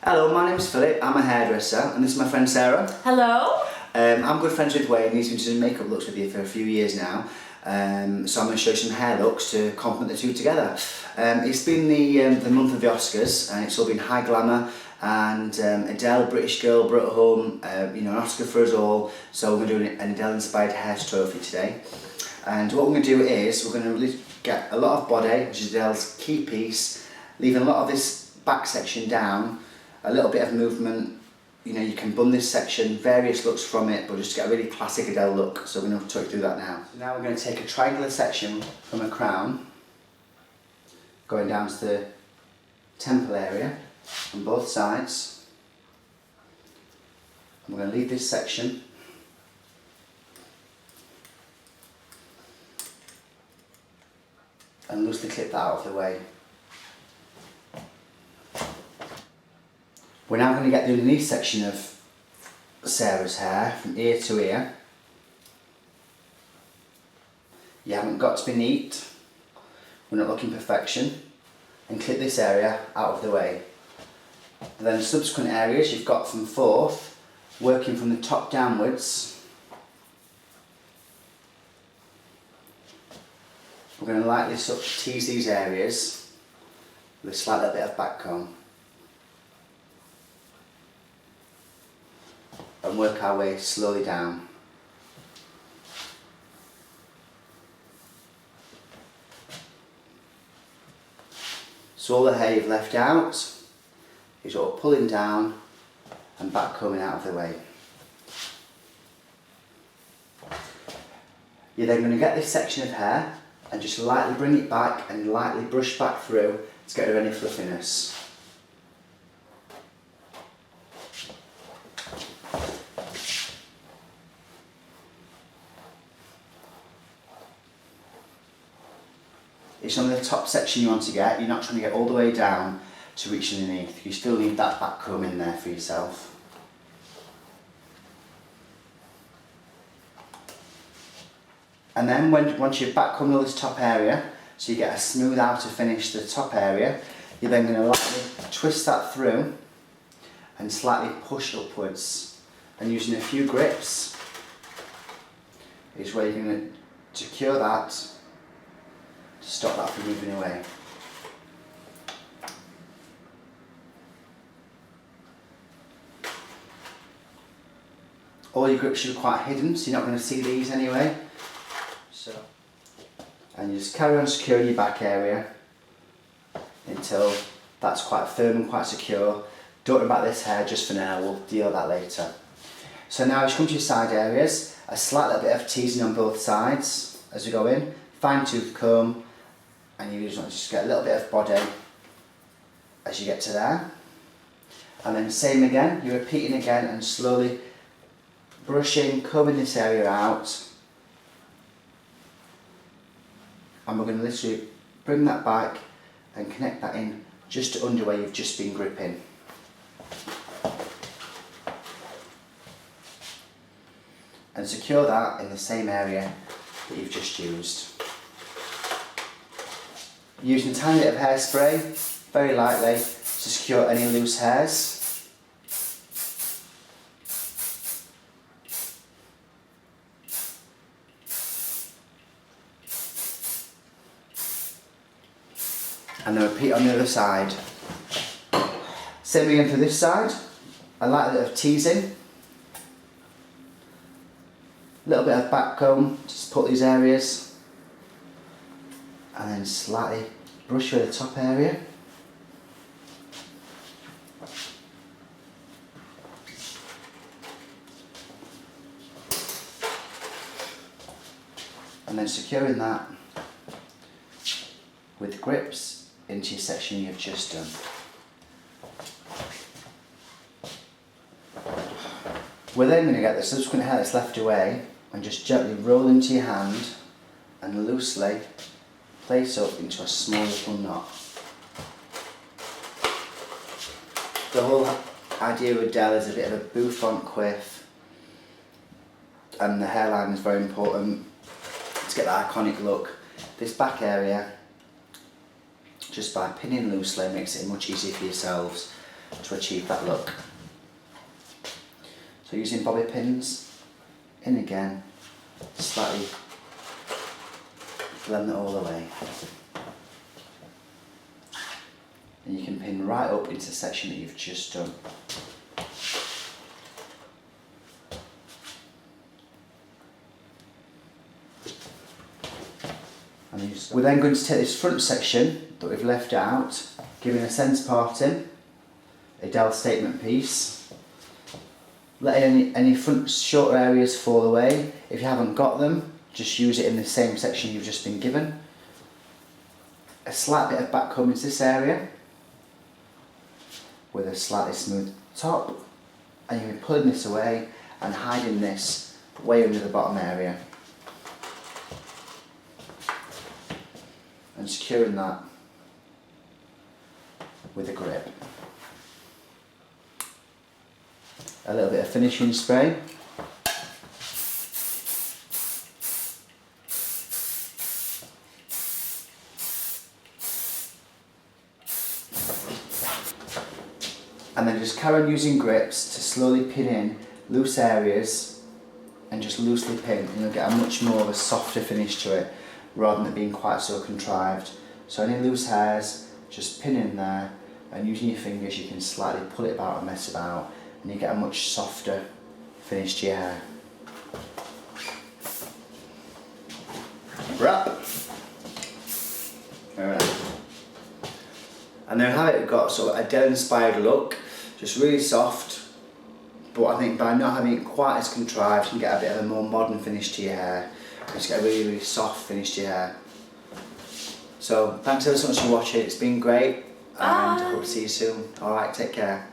Hello, my name's Philip, I'm a hairdresser, and this is my friend Sarah. Hello. I'm good friends with Wayne, he's been doing makeup looks with you for a few years now. So I'm going to show you some hair looks to complement the two together. It's been the month of the Oscars, and it's all been high glamour, and Adele, British girl, brought home an Oscar for us all, so we're going to do an Adele inspired hair trophy today. And what we're going to do is, we're going to get a lot of body, which is Adele's key piece, leaving a lot of this back section down, a little bit of movement. You can bun this section, various looks from it, but just to get a really classic Adele look. So we're going to talk you through that now. So now we're going to take a triangular section from a crown, going down to the temple area on both sides. And we're going to leave this section and loosely clip that out of the way. We're now going to get the underneath section of Sarah's hair from ear to ear. You haven't got to be neat, we're not looking perfection, and clip this area out of the way. And then the subsequent areas you've got from fourth, working from the top downwards. We're going to lightly sort of tease these areas with a slight little bit of back comb. And work our way slowly down. So all the hair you've left out is all pulling down and back combing out of the way. You're then going to get this section of hair and just lightly bring it back and lightly brush back through to get rid of any fluffiness. It's only the top section you want to get, you're not trying to get all the way down to reach underneath. You still need that back comb in there for yourself. And then once you've back combed all this top area, so you get a smooth outer finish to the top area, you're then going to lightly twist that through and slightly push upwards. And using a few grips is where you're going to secure that to stop that from moving away. All your grips should be quite hidden, so you're not going to see these anyway. And you just carry on securing your back area until that's quite firm and quite secure. Don't worry about this hair just for now, we'll deal with that later. So now as you come to your side areas, a slight little bit of teasing on both sides as we go in, fine tooth comb, and you just want to get a little bit of body as you get to there. And then same again, you're repeating again and slowly brushing, combing this area out. And we're going to literally bring that back and connect that in just to under where you've just been gripping. And secure that in the same area that you've just used. Using a tiny bit of hairspray, very lightly, to secure any loose hairs. And then repeat on the other side. Same again for this side. A light bit of teasing. A little bit of back comb to support these areas. And then slightly brush through the top area. And then securing that with grips into your section you've just done. We're then going to get the subsequent hair that's left away and just gently roll into your hand and loosely place up into a small little knot. The whole idea with Adele is a bit of a bouffant quiff, and the hairline is very important to get that iconic look. This back area, just by pinning loosely, makes it much easier for yourselves. to achieve that look. So using bobby pins, in again, slightly blend it all the way. And you can pin right up into the section that you've just done. We're then going to take this front section that we've left out, giving a centre parting, Adele statement piece, letting any front shorter areas fall away. If you haven't got them, just use it in the same section you've just been given. A slight bit of backcomb into this area with a slightly smooth top, and you'll be pulling this away and hiding this way under the bottom area and securing that with a grip. A little bit of finishing spray. And then just carry on using grips to slowly pin in loose areas and just loosely pin, and you'll get a much more of a softer finish to it rather than it being quite so contrived. So any loose hairs, just pin in there, and using your fingers you can slightly pull it about and mess about, and you get a much softer finish to your hair. Wrap. Alright. And then how it got sort of Adele inspired look, just really soft, but I think by not having it quite as contrived you can get a bit of a more modern finish to your hair. Just get a really, really soft finish to your hair. So thanks ever so much for watching, it's been great, and I hope to see you soon. Alright, take care.